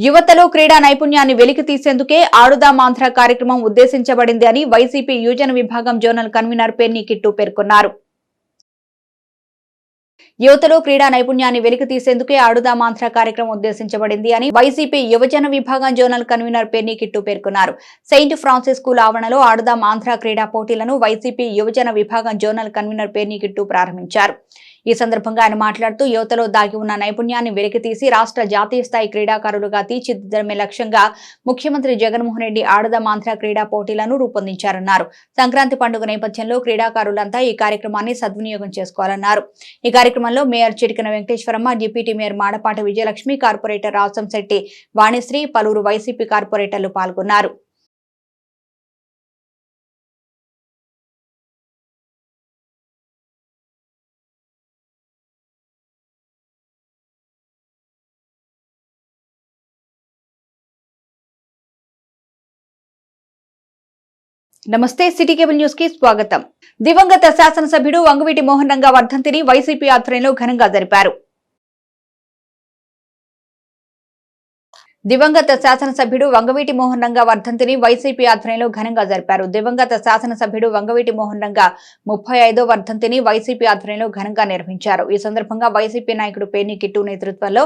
యువతలో క్రీడా నైపుణ్యాన్ని వెలికి తీసేందుకే ఆడుదాం ఆంధ్ర కార్యక్రమం ఉద్దేశించబడింది అని వైసీపీ యువజన విభాగం జోనల్ కన్వీనర్ పెన్ని కిట్టు పేర్కొన్నారు. యువతలో క్రీడా నైపుణ్యాన్ని వెలికి తీసేందుకే ఆడుదాం ఆంధ్ర కార్యక్రమం ఉద్దేశించబడింది అని వైసీపీ యువజన విభాగం జోనల్ కన్వీనర్ పెన్ని కిట్టు పేర్కొన్నారు. సెయింట్ ఫ్రాన్సిస్ స్కూల్ ఆవరణలో ఆడుదాం ఆంధ్ర క్రీడా పోటీలను వైసీపీ యువజన విభాగం జోనల్ కన్వీనర్ పెన్ని కిట్టు ప్రారంభించారు. ఈ సందర్భంగా ఆయన మాట్లాడుతూ యువతలో దాగి ఉన్న నైపుణ్యాన్ని వెలికితీసి రాష్ట్ర జాతీయ స్థాయి క్రీడాకారులుగా తీర్చిదిద్దడమే లక్ష్యంగా ముఖ్యమంత్రి జగన్మోహన్ రెడ్డి ఆడుదాం ఆంధ్ర క్రీడా పోటీలను రూపొందించారన్నారు. సంక్రాంతి పండుగ నేపథ్యంలో క్రీడాకారులంతా ఈ కార్యక్రమాన్ని సద్వినియోగం చేసుకోవాలన్నారు. ఈ కార్యక్రమంలో mayor Chitikana Venkateswaramma, deputy mayor Madapati Vijayalakshmi, corporator Rasamsetti Vanisri, పలువురు వైసీపీ కార్పొరేటర్లు పాల్గొన్నారు. నమస్తే, సిటీ కేబుల్ న్యూస్ కి స్వాగతం. దివంగత శాసనసభ్యుడు వంగవీటి మోహన్ రంగా వర్ధంతిని వైసీపీ ఆధ్వర్యంలో ఘనంగా జరిపారు. దివంగత శాసనసభ్యుడు వంగవీటి మోహన్ రంగా వర్ధంతిని వైసీపీ ఆధ్వర్యంలో ఘనంగా జరిపారు. దివంగత శాసనసభ్యుడు వంగవీటి మోహన్ రంగా 35వ వర్ధంతిని వైసీపీ ఆధ్వర్యంలో ఘనంగా నిర్వహించారు. ఈ సందర్భంగా వైసీపీ నాయకుడు పెన్ని కిట్టు నేతృత్వంలో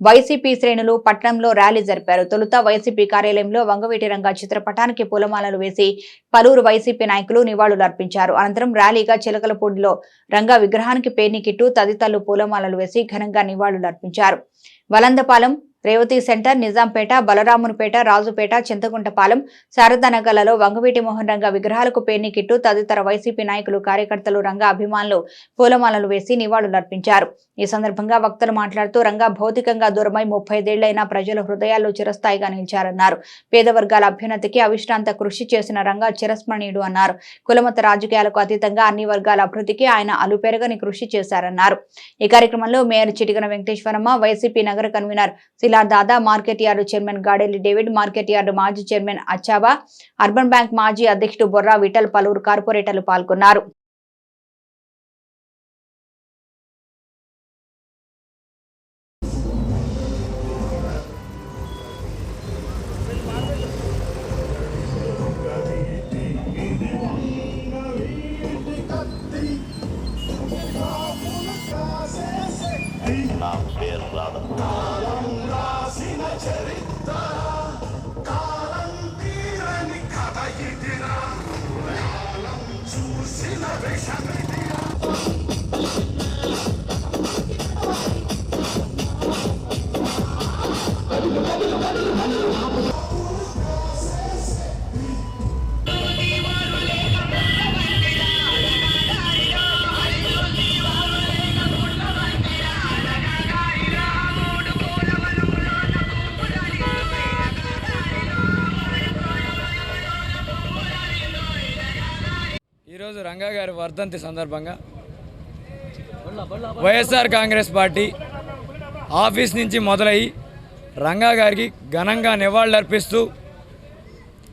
వైసీపీ శ్రేణులు పట్టణంలో ర్యాలీ జరిపారు. తొలుత వైసీపీ కార్యాలయంలో వంగవీటి రంగా చిత్రపటానికి పూలమాలలు వేసి పలువురు వైసీపీ నాయకులు నివాళులు అర్పించారు. అనంతరం ర్యాలీగా చిలకలపూడిలో రంగా విగ్రహానికి పెన్ని కిట్టు తదితరులు పూలమాలలు వేసి ఘనంగా నివాళులు అర్పించారు. వలందపాలెం, రేవతి సెంటర్, నిజాంపేట, బలరామునిపేట, రాజుపేట, చింతకుంటపాలెం, శారదానగర్లలో వంగవీటి మోహన్ రంగా విగ్రహాలకు పెన్ని కిట్టు తదితర వైసీపీ నాయకులు, కార్యకర్తలు, రంగా అభిమానులు పూలమాలలు వేసి నివాళులర్పించారు. ఈ సందర్భంగా వక్తలు మాట్లాడుతూ రంగా భౌతికంగా దూరమై 35 ఏళ్లైనా ప్రజల హృదయాల్లో చిరస్థాయిగా నిలిచారన్నారు. పేద వర్గాల అభ్యున్నతికి అవిశ్రాంత కృషి చేసిన రంగా చిరస్మరణీయుడు అన్నారు. కులమత రాజకీయాలకు అతీతంగా అన్ని వర్గాల అభివృద్ధికి ఆయన అలుపెరగని కృషి చేశారన్నారు. ఈ కార్యక్రమంలో మేయర్ చిటికన వెంకటేశ్వరమ్మ, వైసీపీ నగర convener Dada, market yard chairman Gadelli David, market yard మాజీ చైర్మన్ అచ్చాబా, అర్బన్ బ్యాంక్ మాజీ అధ్యక్షుడు బొర్రా విఠల్, పలువురు కార్పొరేటర్లు పాల్గొన్నారు. ఈరోజు రంగా గారి వర్ధంతి సందర్భంగా వైఎస్ఆర్ కాంగ్రెస్ పార్టీ ఆఫీస్ నుంచి మొదలయ్యి రంగా గారికి ఘనంగా నివాళులర్పిస్తూ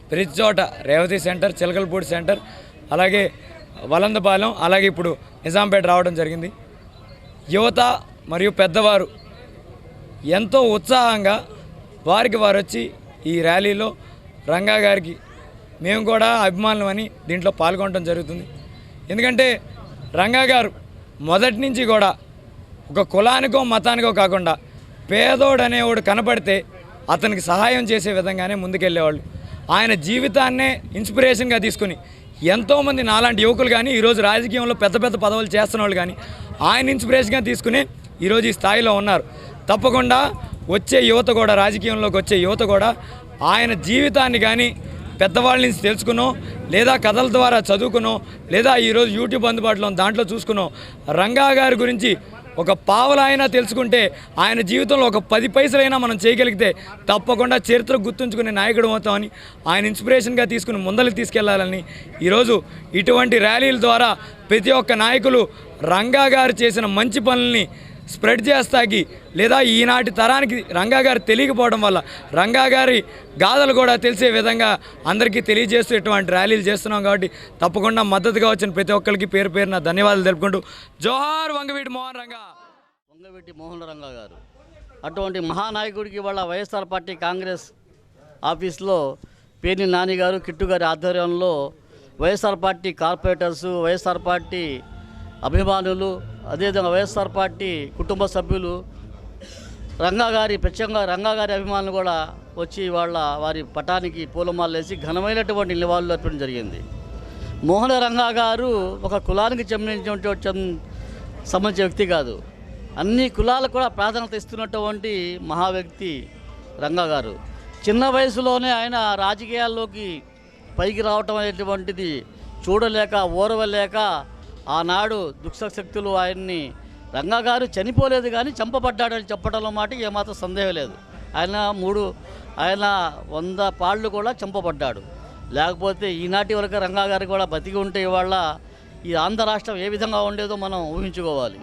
ప్రతి చోట రేవతి సెంటర్, చిలకలపూడి సెంటర్, అలాగే వలందపాలెం, అలాగే ఇప్పుడు నిజాంపేట రావడం జరిగింది. యువత మరియు పెద్దవారు ఎంతో ఉత్సాహంగా వారికి వారు వచ్చి ఈ ర్యాలీలో రంగా గారికి మేము కూడా అభిమానులమని దీంట్లో పాల్గొనడం జరుగుతుంది. ఎందుకంటే రంగా గారు మొదటి నుంచి కూడా ఒక కులానికో మతానికో కాకుండా పేదోడు అనేవాడు కనపడితే అతనికి సహాయం చేసే విధంగానే ముందుకెళ్ళేవాళ్ళు. ఆయన జీవితాన్నే ఇన్స్పిరేషన్గా తీసుకుని ఎంతోమంది నాలాంటి యువకులు కానీ ఈరోజు రాజకీయంలో పెద్ద పెద్ద పదవులు చేస్తున్న వాళ్ళు కానీ ఆయన ఇన్స్పిరేషన్గా తీసుకుని ఈరోజు ఈ స్థాయిలో ఉన్నారు. తప్పకుండా వచ్చే యువత కూడా, రాజకీయంలోకి వచ్చే యువత కూడా ఆయన జీవితాన్ని కానీ పెద్దవాళ్ళ నుంచి తెలుసుకునో, లేదా కథల ద్వారా చదువుకునో, లేదా ఈరోజు యూట్యూబ్ అందుబాటులో దాంట్లో చూసుకునో రంగా గారి గురించి ఒక పావలైనా తెలుసుకుంటే ఆయన జీవితంలో ఒక 10 పైసలైనా మనం చేయగలిగితే తప్పకుండా చరిత్ర గుర్తుంచుకునే నాయకుడు అవుతామని ఆయన ఇన్స్పిరేషన్గా తీసుకుని ముందరికి తీసుకెళ్లాలని ఈరోజు ఇటువంటి ర్యాలీల ద్వారా ప్రతి ఒక్క నాయకులు రంగా గారు చేసిన మంచి పనుల్ని స్ప్రెడ్ చేస్తాకి, లేదా ఈనాటి తరానికి రంగా గారు తెలియకపోవడం వల్ల రంగా గారి గాథలు కూడా తెలిసే విధంగా అందరికీ తెలియజేస్తూ ఇటువంటి ర్యాలీలు చేస్తున్నాం. కాబట్టి తప్పకుండా మద్దతుగా వచ్చిన ప్రతి ఒక్కరికి పేరు పేరున ధన్యవాదాలు తెలుపుకుంటూ జోహార్ వంగవీటి మోహన్ రంగా. వంగవీటి మోహన్ రంగా గారు అటువంటి మహానాయకుడికి ఇవాళ వైఎస్ఆర్ పార్టీ కాంగ్రెస్ ఆఫీస్లో పేర్ని నాని గారు కిట్టు గారి ఆధ్వర్యంలో YSR party corporators, YSR party అభిమానులు, అదేవిధంగా వైఎస్ఆర్ పార్టీ కుటుంబ సభ్యులు, ప్రత్యేకంగా రంగా గారి అభిమానులు కూడా వచ్చి వాళ్ళ వారి పటానికి పూలమాలలు వేసి ఘనమైనటువంటి నివాళులు అర్పడం జరిగింది. మోహన రంగా గారు ఒక కులానికి సంబంధించిన వ్యక్తి కాదు, అన్ని కులాలకు కూడా ప్రాధాన్యత ఇస్తున్నటువంటి మహా వ్యక్తి రంగా గారు. చిన్న వయసులోనే ఆయన రాజకీయాల్లోకి పైకి రావటం అనేటువంటిది చూడలేక ఓర్వలేక ఆనాడు దుష్టశక్తులు ఆయన్ని, రంగా గారు చనిపోలేదు కానీ చంపబడ్డాడని చెప్పడంలో మాట ఏమాత్రం సందేహం లేదు. ఆయన 100 పాళ్ళు కూడా చంపబడ్డాడు. లేకపోతే ఈనాటి వరకు రంగా గారు కూడా బతికి ఉంటే ఇవాళ ఈ ఆంధ్ర రాష్ట్రం ఏ విధంగా ఉండేదో మనం ఊహించుకోవాలి.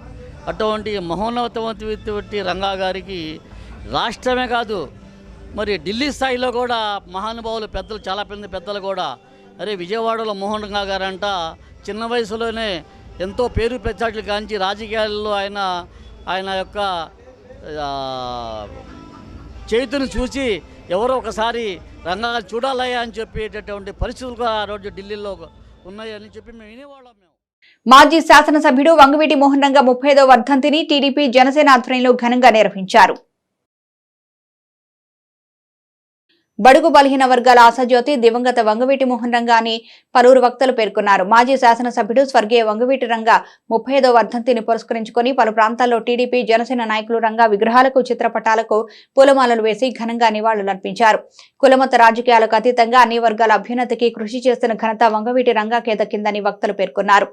అటువంటి మహోన్నతమైనటువంటి రంగా గారికి రాష్ట్రమే కాదు, మరి ఢిల్లీ స్థాయిలో కూడా మహానుభావులు పెద్దలు, చాలా పెద్దలు కూడా, అరే విజయవాడలో మోహన్ రంగా గారంట చిన్న వయసులోనే ఎంతో పేరు ప్రఖ్యాతులు కాంచి రాజకీయాల్లో ఆయన యొక్క చేతును చూసి ఎవరో ఒకసారి రంగా గారు చూడాలయ్యా అని చెప్పేటటువంటి పరిస్థితులు కూడా ఆ రోజు ఢిల్లీలో ఉన్నాయని చెప్పి మేము వినేవాళ్ళం. మాజీ శాసనసభ్యుడు వంగవీటి మోహన్ రంగా 35వ వర్ధంతిని టీడీపీ జనసేన ఆధ్వర్యంలో ఘనంగా నిర్వహించారు. బడుగు బలహీన వర్గాల ఆశాజ్యోతి దివంగత వంగవీటి మోహన్ రంగా అని పలువురు వక్తలు పేర్కొన్నారు. మాజీ శాసనసభ్యుడు స్వర్గీయ వంగవీటి రంగా 35వ వర్ధంతిని పురస్కరించుకుని పలు ప్రాంతాల్లో టీడీపీ జనసేన నాయకులు రంగా విగ్రహాలకు, చిత్రపటాలకు పూలమాలలు వేసి ఘనంగా నివాళులర్పించారు. కులమత రాజకీయాలకు అతీతంగా అన్ని వర్గాల అభ్యున్నతికి కృషి చేస్తున్న ఘనత వంగవీటి రంగాకే దక్కిందని వక్తలు పేర్కొన్నారు.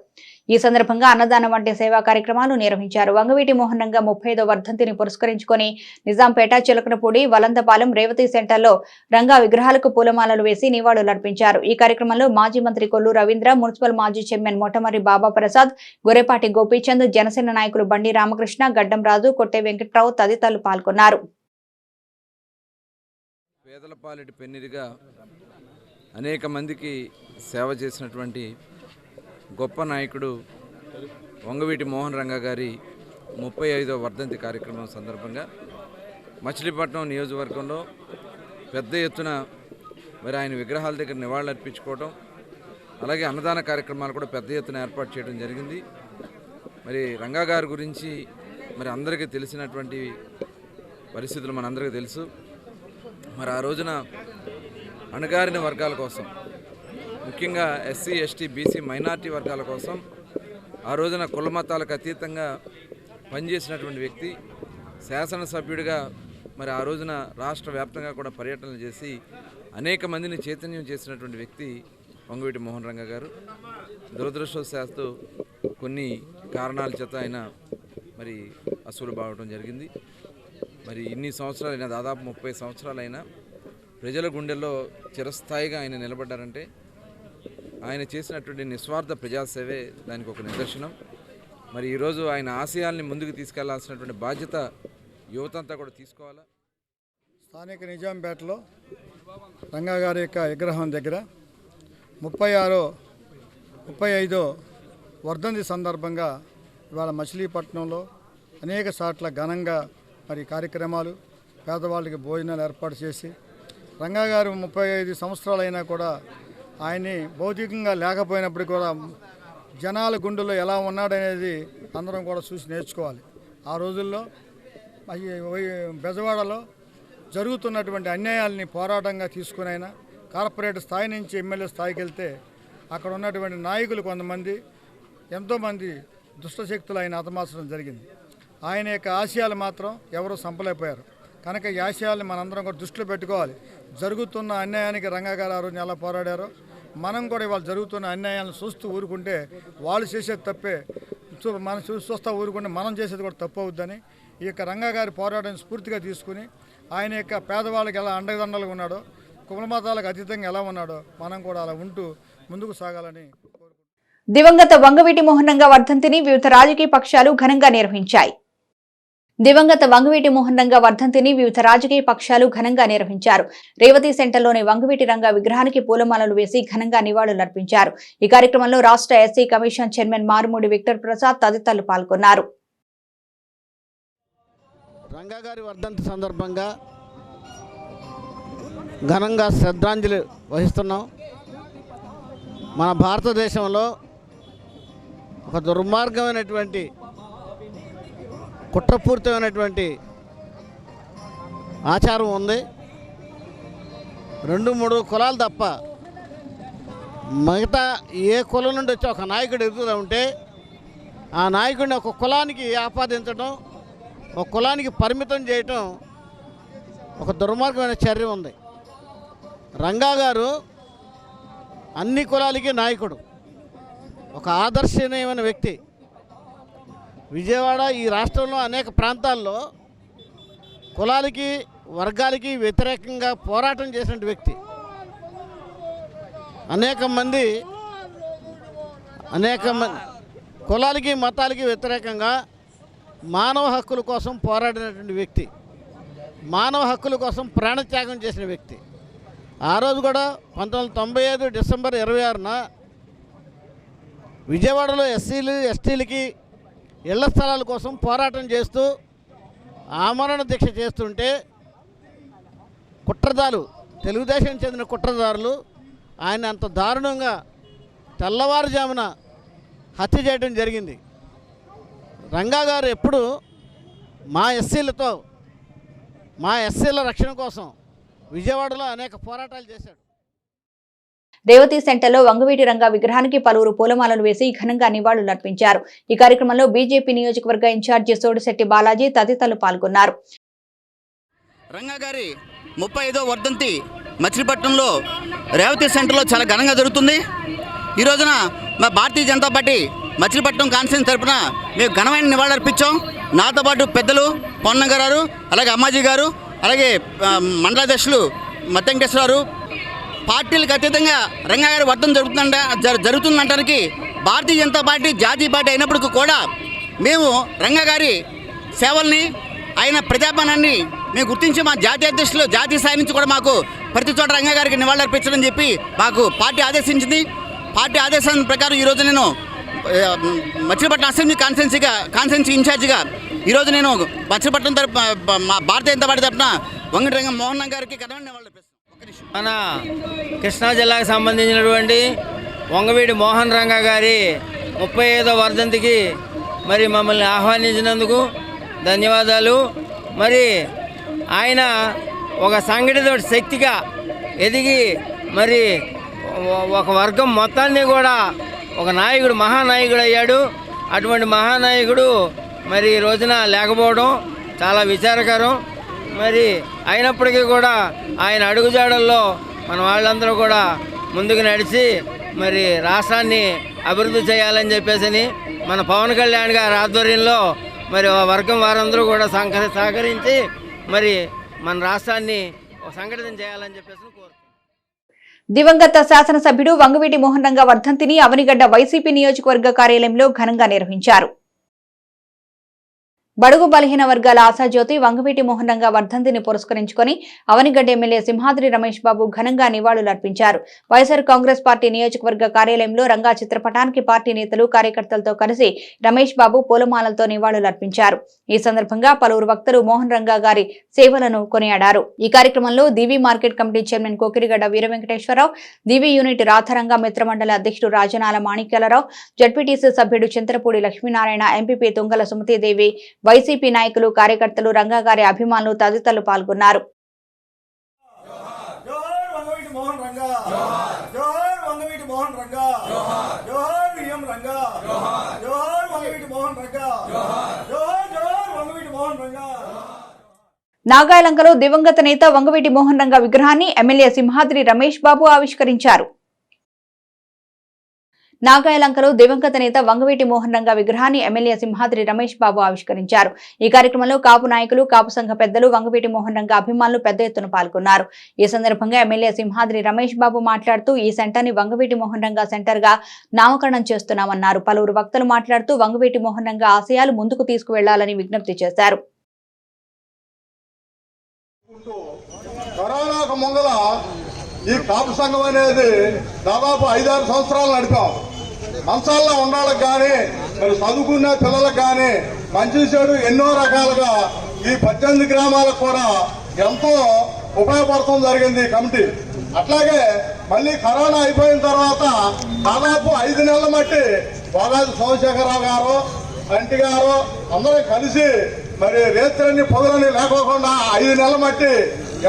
ఈ సందర్భంగా అన్నదానం వంటి సేవా కార్యక్రమాలు నిర్వహించారు. వంగవీటి మోహన్ రంగా 35వ వర్ధంతిని పురస్కరించుకుని నిజాంపేట, చిలకనపూడి, వలందపాలెం, రేవతి సెంటర్లో రంగా విగ్రహాలకు పూలమాలలు వేసి నివాళులర్పించారు. ఈ కార్యక్రమంలో మాజీ మంత్రి కొల్లు రవీంద్ర, మున్సిపల్ మాజీ చైర్మన్ మొట్టమరి బాబా ప్రసాద్, గొర్రెపాటి గోపీచంద్, జనసేన నాయకులు బండి రామకృష్ణ, గడ్డం రాజు, కొట్టే వెంకట్రావు తదితరులు పాల్గొన్నారు. పేదలపాలిటి పెన్నిదిగా అనేక మందికి సేవ చేసినటువంటి గొప్ప నాయకుడు వంగవీటి మోహన్ రంగా గారి 35వ వర్ధంతి కార్యక్రమం సందర్భంగా మచిలీపట్నం నియోజకవర్గంలో పెద్ద ఎత్తున మరి ఆయన విగ్రహాల దగ్గర నివాళులర్పించుకోవడం, అలాగే అన్నదాన కార్యక్రమాలు కూడా పెద్ద ఎత్తున ఏర్పాటు చేయడం జరిగింది. మరి రంగా గారి గురించి మరి అందరికీ తెలిసినటువంటి పరిస్థితులు మనందరికీ తెలుసు. మరి ఆ రోజున అణగారిన వర్గాల కోసం, ముఖ్యంగా ఎస్సీ, ఎస్టీ, బీసీ, మైనార్టీ వర్గాల కోసం ఆ రోజున కుల మతాలకు అతీతంగా పనిచేసినటువంటి వ్యక్తి. శాసనసభ్యుడిగా మరి ఆ రోజున రాష్ట్ర వ్యాప్తంగా కూడా పర్యటనలు చేసి అనేక మందిని చైతన్యం చేసినటువంటి వ్యక్తి వంగవీటి మోహన్ రంగా గారు. దురదృష్టవశాత్తు కొన్ని కారణాల చేత ఆయన మరి అసూలు బాగటం జరిగింది. మరి ఇన్ని సంవత్సరాలైనా, దాదాపు 30 సంవత్సరాలైనా ప్రజల గుండెల్లో చిరస్థాయిగా ఆయన నిలబడ్డారంటే ఆయన చేసినటువంటి నిస్వార్థ ప్రజాసేవే దానికి ఒక నిదర్శనం. మరి ఈరోజు ఆయన ఆశయాల్ని ముందుకు తీసుకెళ్లాల్సినటువంటి బాధ్యత యువతంతా కూడా తీసుకోవాలా. స్థానిక నిజాంపేటలో రంగా గారి యొక్క విగ్రహం దగ్గర 35వ వర్ధంతి సందర్భంగా ఇవాళ మచిలీపట్నంలో అనేక సార్ల ఘనంగా మరి కార్యక్రమాలు, పేదవాళ్ళకి భోజనాలు ఏర్పాటు చేసి, రంగా గారు 35 సంవత్సరాలైనా కూడా ఆయన్ని భౌతికంగా లేకపోయినప్పుడు కూడా జనాల గుండెల్లో ఎలా ఉన్నాడనేది అందరం కూడా చూసి నేర్చుకోవాలి. ఆ రోజుల్లో బెజవాడలో జరుగుతున్నటువంటి అన్యాయాల్ని పోరాటంగా తీసుకునైనా కార్పొరేట్ స్థాయి నుంచి ఎమ్మెల్యే స్థాయికి వెళ్తే అక్కడ ఉన్నటువంటి నాయకులు కొంతమంది, ఎంతోమంది దుష్టశక్తులు ఆయన హతమార్చడం జరిగింది. ఆయన యొక్క ఆశయాలు మాత్రం ఎవరూ సంపలేకపోయారు. కనుక ఈ ఆశయాల్ని మనందరం కూడా దృష్టిలో పెట్టుకోవాలి. జరుగుతున్న అన్యాయానికి రంగా గారు ఆ రోజు ఎలా పోరాడారో మనం కూడా ఇవాళ జరుగుతున్న అన్యాయాలను చూస్తూ ఊరుకుంటే వాళ్ళు చేసేది తప్పే, మనం చూస్తూ ఊరుకుంటే మనం చేసేది కూడా తప్పు అవుద్దని ఈ యొక్క రంగా గారి పోరాటాన్ని స్ఫూర్తిగా తీసుకుని ఆయన యొక్క పేదవాళ్ళకి ఎలా అండదండలుగా ఉన్నాడో, కులమతాలకు అతీతంగా ఎలా ఉన్నాడో మనం కూడా అలా ఉంటూ ముందుకు సాగాలని కోరుకుంటున్నాను. దివంగత వంగవీటి మోహన్ రంగా వర్ధంతిని వివిధ రాజకీయ పక్షాలు ఘనంగా నిర్వహించాయి. దివంగత వంగవీటి మోహన్ రంగా వర్ధంతిని వివిధ రాజకీయ పక్షాలు ఘనంగా నిర్వహించారు. రేవతి సెంటర్లోని వంగవీటి రంగా విగ్రహానికి పూలమాలలు వేసి ఘనంగా నివాళులర్పించారు. ఈ కార్యక్రమంలో రాష్ట్ర SC commission chairman Marumudi Victor Prasad తదితరులు పాల్గొన్నారు. రంగా గారి వర్ధంతి సందర్భంగా ఘనంగా శ్రద్ధాంజలి వహిస్తున్నాం. మన భారతదేశంలో ఒక దుర్మార్గమైనటువంటి కుట్రపూరితమైనటువంటి ఆచారం ఉంది. 2-3 కులాలు తప్ప మిగతా ఏ కులం నుండి వచ్చి ఒక నాయకుడు ఎదుగుతూ ఉంటే ఆ నాయకుడిని ఒక కులానికి ఆపాదించడం, ఒక కులానికి పరిమితం చేయటం ఒక దుర్మార్గమైన చర్య ఉంది. రంగా గారు అన్ని కులాలకి నాయకుడు, ఒక ఆదర్శనీయమైన వ్యక్తి. విజయవాడ ఈ రాష్ట్రంలో అనేక ప్రాంతాల్లో కులాలకి వర్గాలకి వ్యతిరేకంగా పోరాటం చేసిన వ్యక్తి. అనేక మంది కులాలకి మతాలకి వ్యతిరేకంగా మానవ హక్కుల కోసం పోరాడినటువంటి వ్యక్తి, మానవ హక్కుల కోసం ప్రాణత్యాగం చేసిన వ్యక్తి. ఆ రోజు కూడా 1995 డిసెంబర్ 26న విజయవాడలో ఎస్సీలు ఎస్టీలకి ఇళ్ల స్థలాల కోసం పోరాటం చేస్తూ ఆమరణ దీక్ష చేస్తుంటే కుట్రదారులు, తెలుగుదేశం చెందిన కుట్రదారులు ఆయన అంత దారుణంగా తెల్లవారుజామున హత్య చేయడం జరిగింది. రంగా గారు ఎప్పుడు మా ఎస్సీల రక్షణ కోసం విజయవాడలో అనేక పోరాటాలు చేశాడు. రేవతి సెంటర్లో వంగవీటి రంగా విగ్రహానికి పలువురు పూలమాలలు వేసి ఘనంగా నివాళులర్పించారు. ఈ కార్యక్రమంలో బీజేపీ నియోజకవర్గ ఇన్ఛార్జి సోడిశెట్టి బాలాజీ తదితరులు పాల్గొన్నారు. రంగా గారి 35వ వర్ధంతి మచిలీపట్నంలో రేవతి సెంటర్లో చాలా ఘనంగా జరుగుతుంది. ఈ రోజున మా భారతీయ జనతా పార్టీ మచిలీపట్నం కాన్స్టిట్యూన్సీ తరఫున మేము ఘనమైన నివాళులర్పించాం. నాతో పాటు పెద్దలు పొన్నంగ గారు, అలాగే అమ్మాజీ గారు, అలాగే మండలాధ్యక్షులు మత్తంకేశ్వరరావు, పార్టీలకు అతీతంగా రంగా గారి వర్ధంతి జరుగుతుందంటానికి భారతీయ జనతా పార్టీ జాతీయ పార్టీ అయినప్పటికీ కూడా మేము రంగా గారి సేవల్ని, ఆయన ప్రజాపానాన్ని మేము గుర్తించి మా జాతీయ అధ్యక్షులు జాతీయ స్థాయి నుంచి కూడా మాకు ప్రతి చోట రంగా గారికి నివాళులర్పించడం చెప్పి మాకు పార్టీ ఆదేశించింది. పార్టీ ఆదేశం ప్రకారం ఈరోజు నేను మచిలీపట్నం అసెంబ్లీ కాన్స్టిట్యున్సీ ఇన్ఛార్జిగా ఈరోజు నేను మచిలీపట్నం మా భారతీయ జనతా పార్టీ తరఫున వంగవీటి రంగా మోహన్ గారికి ఘనమైన నివాళులర్పిస్తాను. మన కృష్ణా జిల్లాకు సంబంధించినటువంటి వంగవీటి మోహన్ రంగా గారి 35వ వర్ధంతికి మరి మమ్మల్ని ఆహ్వానించినందుకు ధన్యవాదాలు. మరి ఆయన ఒక సంఘటిత శక్తిగా ఎదిగి మరి ఒక వర్గం మొత్తాన్ని కూడా ఒక నాయకుడు, మహానాయకుడు అయ్యాడు. అటువంటి మహానాయకుడు మరి ఈ రోజున లేకపోవడం చాలా విచారకరం. మరి అయినప్పటికీ కూడా ఆయన అడుగుజాడల్లో మన వాళ్ళందరూ కూడా ముందుకు నడిచి మరి రాష్ట్రాన్ని అభివృద్ధి చేయాలని చెప్పేసి మన పవన్ కళ్యాణ్ గారి ఆధ్వర్యంలో మరి వర్గం వారందరూ కూడా సహకరించి మరి మన రాష్ట్రాన్ని సంఘటితం చేయాలని చెప్పేసి కోరుతున్నాను. దివంగత శాసనసభ్యుడు వంగవీటి మోహన్ రంగా వర్ధంతిని అవనిగడ్డ వైసీపీ నియోజకవర్గ కార్యాలయంలో ఘనంగా నిర్వహించారు. బడుగు బలహీన వర్గాల ఆశాజ్యోతి వంగవీటి మోహన్ రంగా వర్ధంతిని పురస్కరించుకుని అవనిగడ్డ ఎమ్మెల్యే సింహాద్రి రమేష్ బాబు ఘనంగా నివాళులర్పించారు. వైఎస్ఆర్ కాంగ్రెస్ పార్టీ నియోజకవర్గ కార్యాలయంలో రంగా చిత్రపటానికి పార్టీ నేతలు, కార్యకర్తలతో కలిసి రమేష్ బాబు పూలమాలలతో నివాళులర్పించారు. ఈ సందర్భంగా పలువురు వక్తలు మోహన్ రంగా గారి సేవలను కొనియాడారు. ఈ కార్యక్రమంలో దివి మార్కెట్ కమిటీ చైర్మన్ కోకిరిగడ్డ వీర వెంకటేశ్వరరావు, దివి యూనిట్ రాథరంగ మిత్రమండలి అధ్యక్షుడు రాజనాల మాణిక్యాలరావు, జడ్పీటీసీ సభ్యుడు చింతలపూడి లక్ష్మీనారాయణ, ఎంపీపీ తుంగల సుమతీదేవి, వైసీపీ నాయకులు, కార్యకర్తలు, రంగా గారి అభిమానులు తదితరులు పాల్గొన్నారు. నాగాయలంకలో దివంగత నేత వంగవీటి మోహన్ రంగా విగ్రహాన్ని ఎమ్మెల్యే సింహాద్రి రమేష్ బాబు ఆవిష్కరించారు. నాగాయలంకలో దివంగత నేత వంగవీటి మోహన్ రంగా విగ్రహాన్ని ఎమ్మెల్యే సింహాద్రి రమేష్ బాబు ఆవిష్కరించారు. ఈ కార్యక్రమంలో కాపు నాయకులు, కాపు సంఘ పెద్దలు, వంగవీటి మోహన్ రంగా అభిమానులు పెద్ద ఎత్తున పాల్గొన్నారు. ఈ సందర్భంగా ఎమ్మెల్యే సింహాద్రి రమేష్ బాబు మాట్లాడుతూ ఈ సెంటర్ ని వంగవీటి మోహన్ రంగా సెంటర్ గా నామకరణం చేస్తున్నామన్నారు. పలువురు వక్తలు మాట్లాడుతూ వంగవీటి మోహన్ రంగా ఆశయాలు ముందుకు తీసుకువెళ్లాలని విజ్ఞప్తి చేశారు. కరోనాకు ముందల ఈ కాపు సంఘం అనేది దాదాపు 5-6 సంవత్సరాలు నడిపాం. మంచాల్లో ఉండాలకు కానీ, మరి చదువుకునే పిల్లలకు కానీ మంచి చెడు ఎన్నో రకాలుగా ఈ 18 గ్రామాలకు కూడా ఎంతో ఉపయోగపడటం జరిగింది ఈ కమిటీ. అట్లాగే మళ్ళీ కరోనా అయిపోయిన తర్వాత దాదాపు 5 నెలల మట్టి బాలాజీ సోమశేఖరరావు గారు, అంటి గారు అందరూ కలిసి మరి రేత్రని పొగలని లేకోకుండా 5 నెలల మట్టి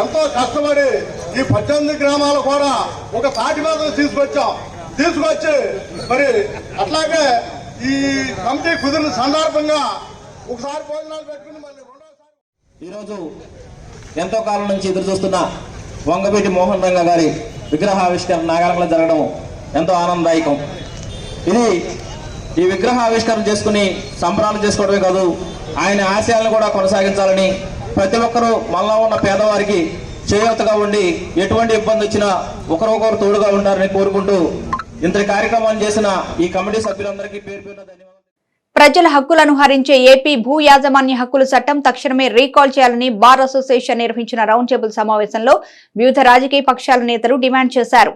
ఎంతో కష్టపడి ఈ 18 గ్రామాలు కూడా ఒక తాటి మీద తీసుకొచ్చి మరి అట్లాగే ఈ కమిటీ కుదిరిన సందర్భంగా ఒకసారి భోజనాలు పెట్టుకుని మళ్ళీ రెండోసారి ఈరోజు ఎంతో కాలం నుంచి ఎదురు చూస్తున్న వంగవీటి మోహన్ రంగా గారి విగ్రహావిష్కరణ నాగాలంలో జరగడం ఎంతో ఆనందదాయకం. ఈ విగ్రహావిష్కరణ చేసుకుని సంబరాలు చేసుకోవడమే కాదు, ఆయన ఆశయాలను కూడా కొనసాగించాలని ప్రతి ఒక్కరూ మనలో ఉన్న పేదవారికి చేయూతగా ఉండి ఎటువంటి ఇబ్బంది వచ్చినా ఒకరొకరు తోడుగా ఉండాలని కోరుకుంటూ ఇంతటి కార్యక్రమాన్ని చేసిన ఈ కమిటీ సభ్యులందరికీ పేరు పేరున ధన్యవాదాలు. ప్రజల హక్కులను హరించే ఏపీ భూ యాజమాన్య హక్కుల చట్టం తక్షణమే రీకాల్ చేయాలని బార్ అసోసియేషన్ నిర్వహించిన రౌండ్ టేబుల్ సమావేశంలో వివిధ రాజకీయ పక్షాల నేతలు డిమాండ్ చేశారు.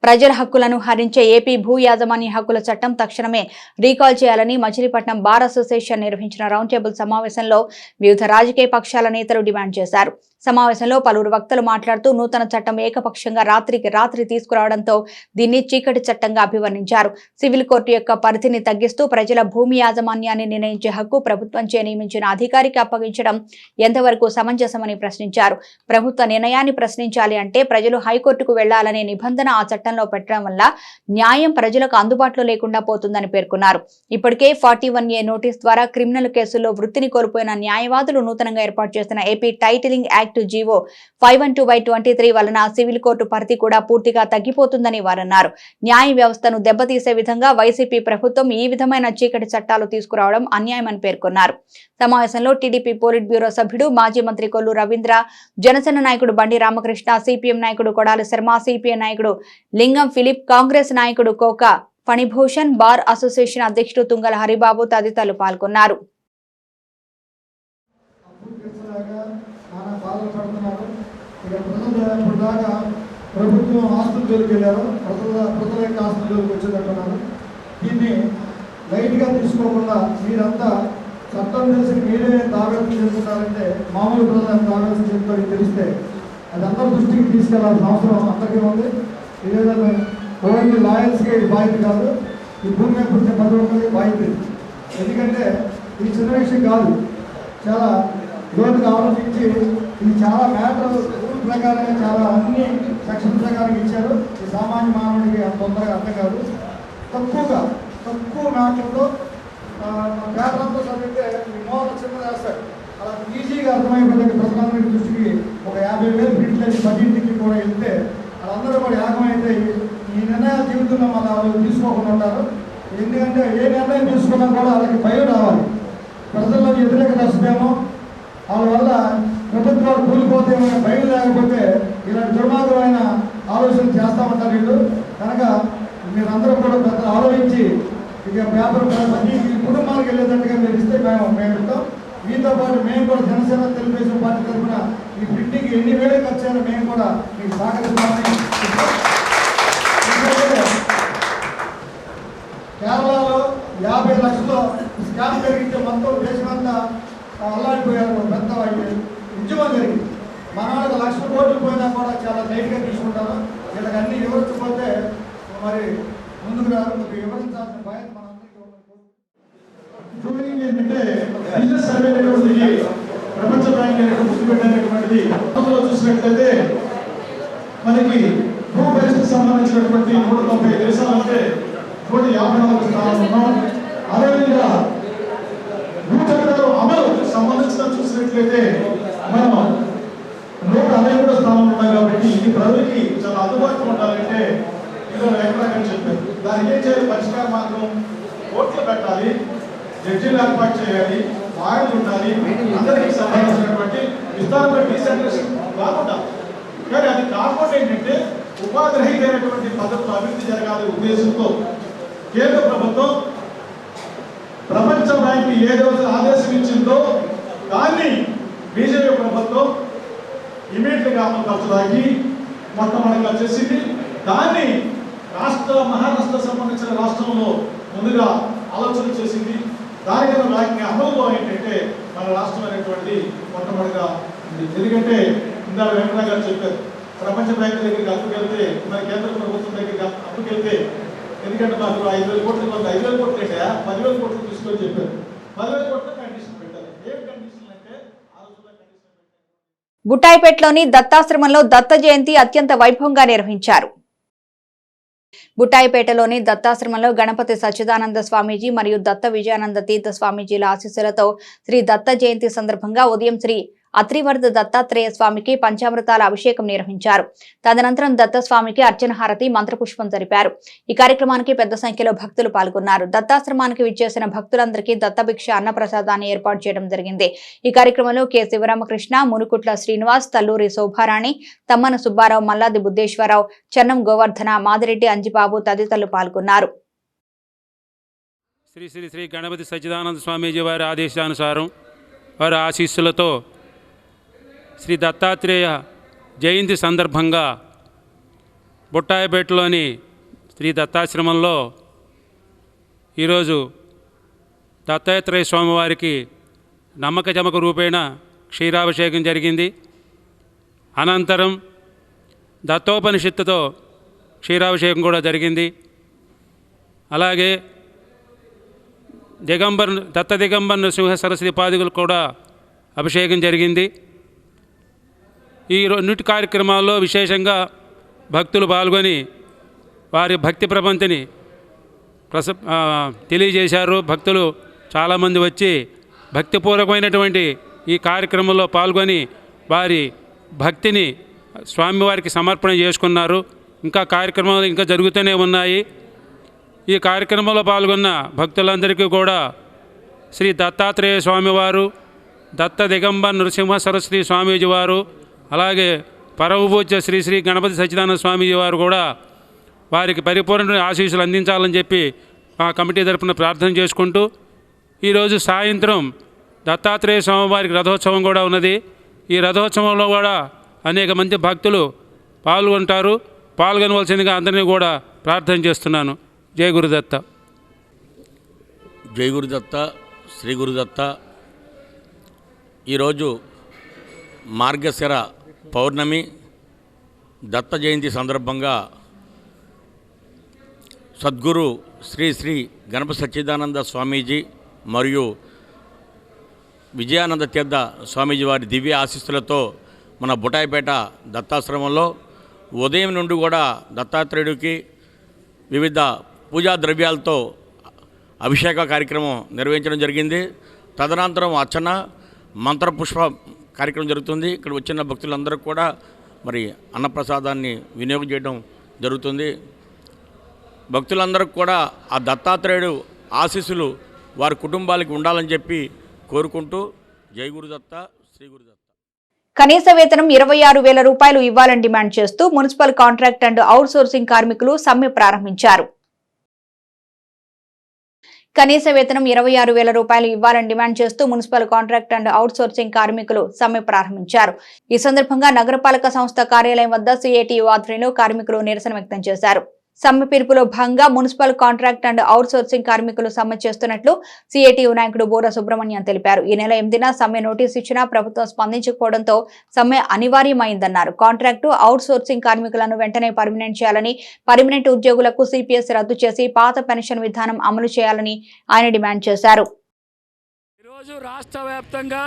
ప్రజల హక్కులను హరించే ఏపీ భూ యాజమాన్య హక్కుల చట్టం తక్షణమే రీకాల్ చేయాలని మచిలీపట్నం బార్ అసోసియేషన్ నిర్వహించిన రౌండ్ టేబుల్ సమావేశంలో వివిధ రాజకీయ పక్షాల నేతలు డిమాండ్ చేశారు. సమావేశంలో పలువురు వక్తలు మాట్లాడుతూ నూతన చట్టం ఏకపక్షంగా రాత్రికి రాత్రి తీసుకురావడంతో దీన్ని చీకటి చట్టంగా అభివర్ణించారు. సివిల్ కోర్టు యొక్క పరిధిని తగ్గిస్తూ ప్రజల భూమి యాజమాన్యాన్ని నిర్ణయించే హక్కు ప్రభుత్వంచే నియమించిన అధికారికి అప్పగించడం ఎంతవరకు సమంజసమని ప్రశ్నించారు. ప్రభుత్వ నిర్ణయాన్ని ప్రశ్నించాలి అంటే ప్రజలు హైకోర్టుకు వెళ్లాలనే నిబంధన ఆ చట్టంలో పెట్టడం వల్ల న్యాయం ప్రజలకు అందుబాటులో లేకుండా పోతుందని పేర్కొన్నారు. ఇప్పటికే 41A నోటీస్ ద్వారా క్రిమినల్ కేసుల్లో వృత్తిని కోల్పోయిన న్యాయవాదులు నూతనంగా ఏర్పాటు చేసిన ఏపీ టైటిలింగ్ యాక్ట్ జీవో 512/23 వలన సివిల్ కోర్టు పరిధి కూడా పూర్తిగా తగ్గిపోతుందని వారన్నారు. న్యాయ వ్యవస్థను దెబ్బతీసే విధంగా వైసీపీ ప్రభుత్వం ఈ విధమైన చీకటి చట్టాలు తీసుకురావడం అన్యాయమని పేర్కొన్నారు. సమావేశంలో టీడీపీ పోలిట్ బ్యూరో సభ్యుడు మాజీ మంత్రి కొల్లు రవీంద్ర, జనసేన నాయకుడు బండి రామకృష్ణ, సిపిఎం నాయకుడు కొడాలి శర్మ, సిపిఐ నాయకుడు లింగం ఫిలిప్, కాంగ్రెస్ నాయకుడు కోక ఫణిభూషణ్, బార్ అసోసియేషన్ అధ్యక్షుడు తుంగల హరిబాబు తదితరులు పాల్గొన్నారు. బాధపడుతున్నారు. ఇక ప్రజలు దాకా ప్రభుత్వం ఆస్తులు జోలికెళ్ళారు, ప్రజల యొక్క ఆస్తులు జోలికి వచ్చేటట్టున్నారు. దీన్ని లైట్గా తీసుకోకుండా మీరంతా చట్టం తెలిసి మీరే తావేసం చెందుతారంటే మామూలు ప్రజలను తావేసం చెందుతారని తెలిస్తే అది అందరి దృష్టికి తీసుకెళ్లాల్సిన అవసరం అందరికీ ఉంది. ఇదేదో ఓన్లీ లాయర్స్కి ఇది బాధ్యత కాదు, ఈ భూమి మీద పుట్టిన ప్రతి ఒక్కరికి బాధ్యత. ఎందుకంటే ఇది చిన్న విషయం కాదు, చాలా లోతుగా ఆలోచించి ఇది చాలా మ్యాటర్ రూల్ ప్రకారంగా చాలా అన్ని సెక్షన్ ప్రకారం ఇచ్చారు. ఈ సామాన్య మానవుడికి అంత తొందరగా అర్థం కాదు. తక్కువ మ్యాటర్లో పేపర్ అంతా చదివితే ఈ మోహన్ చిన్న రాస్తాడు. అలా ఈజీగా అర్థమైపోతే ప్రజలందరి దృష్టికి ఒక 50,000 ఫీట్ల బడ్జెట్కి కూడా వెళ్తే వాళ్ళందరూ కూడా యాగమైతే ఈ నిర్ణయాలు జీవితంలో మన వాళ్ళు తీసుకోకుండా ఉంటారు. ఎందుకంటే ఏ నిర్ణయం తీసుకున్నా కూడా వాళ్ళకి భయం రావాలి. ప్రజల్లో వ్యతిరేకత వస్తుందేమో, వాళ్ళ వల్ల ప్రభుత్వాలు కూలిపోతేమో భయం లేకపోతే ఇలాంటి దుర్మార్గమైన ఆలోచన చేస్తూ ఉంటారు వీళ్ళు. కనుక మీరందరూ కూడా పెద్దలు ఆలోచించి ఇక పేపర్ ఈ కుటుంబాలకు వెళ్ళేటట్టుగా మీరు ఇస్తే మేము ఇస్తాం. మీతో పాటు మేము కూడా జనసేన తెలుగుదేశం పార్టీ తరఫున ఈ ప్రింటింగ్ ఎన్ని వేలు ఖర్చు అయినా మేము కూడా మీకు సహకరిస్తామని. కేరళలో 50 లక్షలు స్కామ్ జరిగితే మొత్తం దేశమంతా అల్లాడిపోయారు. పెద్ద ఉద్యమం జరిగింది. మన వాళ్ళకి 1,00,000 కోట్లు పోయినా కూడా చాలా లైట్గా తీసుకుంటారు. వీళ్ళకి అన్ని వివరించకపోతే మరి ముందుకు వివరించాల్సిన బాధ్యత మనందరికీ ఏంటంటే బిజినెస్ సర్వే అనేటువంటిది ప్రపంచ బ్యాంక్ ముందు పెట్టినటువంటిది చూసినట్లయితే మనకి భూ పరిస్థితికి సంబంధించినటువంటి 190 దేశాలంటే 154 స్థానాలు ఉన్నాం. అదేవిధంగా భూ చట్టాలు అమలు సంబంధించిన చూసినట్లయితే మనం 163 స్థానంలో ఉన్నాం. కాబట్టి ఇది ప్రజలకి చాలా అందుబాటులో ఉండాలంటే ఇందులో ఎక్కడ చెప్పారు. దానికి ఏం చేయాలి? పరిష్కార మార్గం కోర్టులు పెట్టాలి, జడ్జీలు ఏర్పాటు చేయాలి, లాయర్లు ఉండాలి, అందరికీ సంబంధించినటువంటి విస్తారమైన డీసెంట్రలైజేషన్ కాకుండా. కానీ అది కాకుండా ఏంటంటే ఉపాధి రహితమైనటువంటి పద్ధతులు అభివృద్ధి జరగాలి ఉద్దేశంతో కేంద్ర ప్రభుత్వం ప్రపంచ బ్యాంక్ ఏదైతే ఆదేశం ఇచ్చిందో దాన్ని బీజేపీ ప్రభుత్వం ఇమీడియట్గా అమలు పరచడానికి మొట్టమొదటిగా చేసింది. దాన్ని మహారాష్ట్ర సంబంధించిన రాష్ట్రంలో ముందుగా ఆలోచన చేసింది. దానికన్నా అమలులో ఏంటంటే మన రాష్ట్రం అనేటువంటిది మొట్టమొదటిగా ఉంది. ఎందుకంటే ఇందాక వెంకన్న గారు చెప్పారు, ప్రపంచ బ్యాంకు దగ్గరికి అప్పుకెళ్తే, మన కేంద్ర ప్రభుత్వం దగ్గరికి అప్పుకెళ్తే, ఎందుకంటే మాకు 5,000 కోట్లు కొంత 5,000 కోట్లు అంటే 10,000 కోట్లు తీసుకొని చెప్పారు. 10,000 కోట్ల కండిషన్ పెట్టారు. ఏం కండిషన్ అంటే ఆ రోజుల్లో కండిషన్ పెట్టారు. బుట్టాయిపేటలోని దత్తాశ్రమంలో దత్త జయంతి అత్యంత వైభవంగా నిర్వహించారు. బుట్టాయిపేటలోని దత్తాశ్రమంలో గణపతి సచ్చిదానంద స్వామీజీ మరియు దత్త విజయానంద తీర్థ స్వామీజీల ఆశీస్సులతో శ్రీ దత్త జయంతి సందర్భంగా ఉదయం శ్రీ అత్రివర్ధ దత్తాత్రేయ స్వామికి పంచామృతాల అభిషేకం నిర్వహించారు. తదనంతరం దత్తస్వామికి అర్చన హారతి మంత్రపుష్పం జరిపారు. ఈ కార్యక్రమానికి పెద్ద సంఖ్యలో భక్తులు పాల్గొన్నారు. దత్తాశ్రమానికి విచ్చేసిన భక్తులందరికీ దత్తభిక్ష అన్నప్రసాదాన్ని ఏర్పాటు చేయడం జరిగింది. ఈ కార్యక్రమంలో కె శివరామకృష్ణ, మునుకుట్ల శ్రీనివాస్, తల్లూరి శోభారాణి, తమ్మన సుబ్బారావు, మల్లాది బుద్ధేశ్వరరావు, చెన్నం గోవర్ధన, మాదిరెడ్డి అంజిబాబు తదితరులు పాల్గొన్నారు. శ్రీ శ్రీ శ్రీ గణపతి సచ్చిదానంద స్వామీజీ వారి ఆదేశానుసారం వారి ఆశీస్సులతో శ్రీ దత్తాత్రేయ జయంతి సందర్భంగా బుట్టాయిపేటలోని శ్రీ దత్తాశ్రమంలో ఈరోజు దత్తాత్రేయ స్వామివారికి నమ్మక చమక రూపేణ క్షీరాభిషేకం జరిగింది. అనంతరం దత్తోపనిషత్తుతో క్షీరాభిషేకం కూడా జరిగింది. అలాగే దత్త దిగంబర్ నృసింహ సరస్వతి పాదుకులకు కూడా అభిషేకం జరిగింది. ఈ రెండింటి కార్యక్రమాల్లో విశేషంగా భక్తులు పాల్గొని వారి భక్తి ప్రపంతిని తెలియజేశారు. భక్తులు చాలామంది వచ్చి భక్తిపూర్వకమైనటువంటి ఈ కార్యక్రమంలో పాల్గొని వారి భక్తిని స్వామివారికి సమర్పణ చేసుకున్నారు. ఇంకా కార్యక్రమాలు ఇంకా జరుగుతూనే ఉన్నాయి. ఈ కార్యక్రమంలో పాల్గొన్న భక్తులందరికీ కూడా శ్రీ దత్తాత్రేయ స్వామివారు, దత్త దిగంబర్ నృసింహ సరస్వతి స్వామీజీ వారు, అలాగే పరమపూజ్య శ్రీ శ్రీ గణపతి సచ్చిదానంద స్వామీజీ వారు కూడా వారికి పరిపూర్ణ ఆశీస్సులు అందించాలని చెప్పి ఆ కమిటీ తరపున ప్రార్థన చేసుకుంటూ ఈరోజు సాయంత్రం దత్తాత్రేయ స్వామివారికి రథోత్సవం కూడా ఉన్నది. ఈ రథోత్సవంలో కూడా అనేక మంది భక్తులు పాల్గొంటారు. పాల్గొనవలసిందిగా అందరినీ కూడా ప్రార్థన చేస్తున్నాను. జై గురుదత్త. జై గురుదత్త, శ్రీ గురుదత్త. ఈరోజు మార్గశిర పౌర్ణమి దత్త జయంతి సందర్భంగా సద్గురు శ్రీ శ్రీ గణపతి సచ్చిదానంద స్వామీజీ మరియు విజయానంద తీర్థ స్వామీజీ వారి దివ్య ఆశీస్సులతో మన బుటాయిపేట దత్తాశ్రమంలో ఉదయం నుండి కూడా దత్తాత్రేయుడికి వివిధ పూజా ద్రవ్యాలతో అభిషేక కార్యక్రమం నిర్వహించడం జరిగింది. తదనంతరం అర్చన మంత్రపుష్ప కార్యక్రమం జరుగుతుంది. ఇక్కడ వచ్చిన భక్తులందరూ కూడా మరి అన్నప్రసాదాన్ని వినియోగం చేయడం జరుగుతుంది. భక్తులందరికీ కూడా ఆ దత్తాత్రేయుడు ఆశీస్సులు వారి కుటుంబాలకి ఉండాలని చెప్పి కోరుకుంటూ జై గురుదత్త, శ్రీ గురుదత్త. కనీస వేతనం 26,000 రూపాయలు ఇవ్వాలని డిమాండ్ చేస్తూ municipal contract and out sourcing కార్మికులు సమ్మె ప్రారంభించారు. కనీస వేతనం 26,000 రూపాయలు ఇవ్వాలని డిమాండ్ చేస్తూ municipal contract and out sourcing కార్మికులు సమ్మె ప్రారంభించారు. ఈ సందర్భంగా నగరపాలక సంస్థ కార్యాలయం వద్ద సిఐటియు ఆధ్వర్యంలో కార్మికులు నిరసన వ్యక్తం చేశారు. సమ్మె పిలుపులో భాగంగా municipal contract and out sourcing కార్మికులు సమ్మె చేస్తున్నట్లు సిఐటియు నాయకుడు బోర సుబ్రహ్మణ్యం తెలిపారు. ఈ నెల 8న సమ్మె నోటీసు ఇచ్చినా ప్రభుత్వం స్పందించకపోవడంతో సమ్మె అనివార్యమైందన్నారు. కాంట్రాక్టు అవుట్ సోర్సింగ్ కార్మికులను వెంటనే పర్మినెంట్ చేయాలని, పర్మినెంట్ ఉద్యోగులకు సిపిఎస్ రద్దు చేసి పాత పెన్షన్ విధానం అమలు చేయాలని ఆయన డిమాండ్ చేశారు. ఈరోజు రాష్ట్ర వ్యాప్తంగా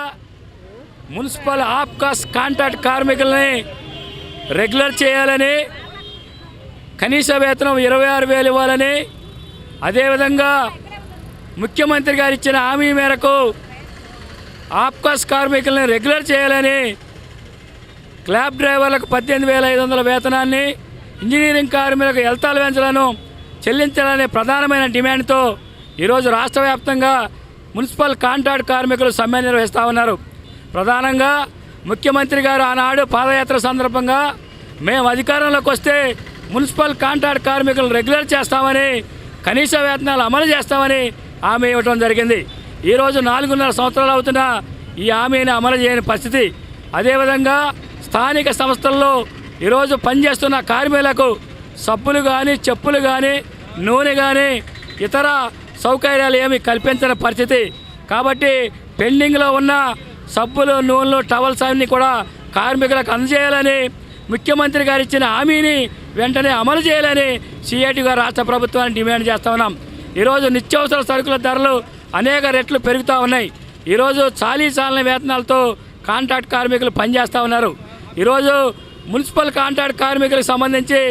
మున్సిపల్ ఆప్కాస్ కాంట్రాక్ట్ కార్మికులని రెగ్యులర్ చేయాలని, కనీస వేతనం 26,000 ఇవ్వాలని, అదేవిధంగా ముఖ్యమంత్రి గారు ఇచ్చిన హామీ మేరకు ఆప్కాస్ కార్మికులను రెగ్యులర్ చేయాలని, క్లాబ్ డ్రైవర్లకు 18,500 వేతనాన్ని, ఇంజనీరింగ్ కార్మికులకు హెల్త్ అలవెన్స్లను చెల్లించాలనే ప్రధానమైన డిమాండ్తో ఈరోజు రాష్ట్ర వ్యాప్తంగా మున్సిపల్ కాంట్రాక్ట్ కార్మికులు సమ్మె నిర్వహిస్తూ ఉన్నారు. ప్రధానంగా ముఖ్యమంత్రి గారు ఆనాడు పాదయాత్ర సందర్భంగా మేము అధికారంలోకి వస్తే మున్సిపల్ కాంట్రాక్ట్ కార్మికులను రెగ్యులర్ చేస్తామని, కనీస వేతనాలు అమలు చేస్తామని హామీ ఇవ్వడం జరిగింది. ఈరోజు 4.5 సంవత్సరాలు అవుతున్నా ఈ హామీని అమలు చేయని పరిస్థితి. అదేవిధంగా స్థానిక సంస్థల్లో ఈరోజు పనిచేస్తున్న కార్మికులకు సబ్బులు కానీ, చెప్పులు కానీ, నూనె కానీ, ఇతర సౌకర్యాలు ఏమీ కల్పించని పరిస్థితి. కాబట్టి పెండింగ్లో ఉన్న సబ్బులు, నూనెలు, టవల్స్ అన్నీ కూడా కార్మికులకు అందజేయాలని, ముఖ్యమంత్రి గారు ఇచ్చిన హామీని వెంటనే అమలు చేయాలని సిఐటిగా రాష్ట్ర ప్రభుత్వాన్ని డిమాండ్ చేస్తూ ఉన్నాం. ఈరోజు నిత్యావసర సరుకుల ధరలు అనేక రెట్లు పెరుగుతూ ఉన్నాయి. ఈరోజు చాలీచాలని వేతనాలతో కాంట్రాక్ట్ కార్మికులు పనిచేస్తూ ఉన్నారు. ఈరోజు మున్సిపల్ కాంట్రాక్ట్ కార్మికులకు సంబంధించి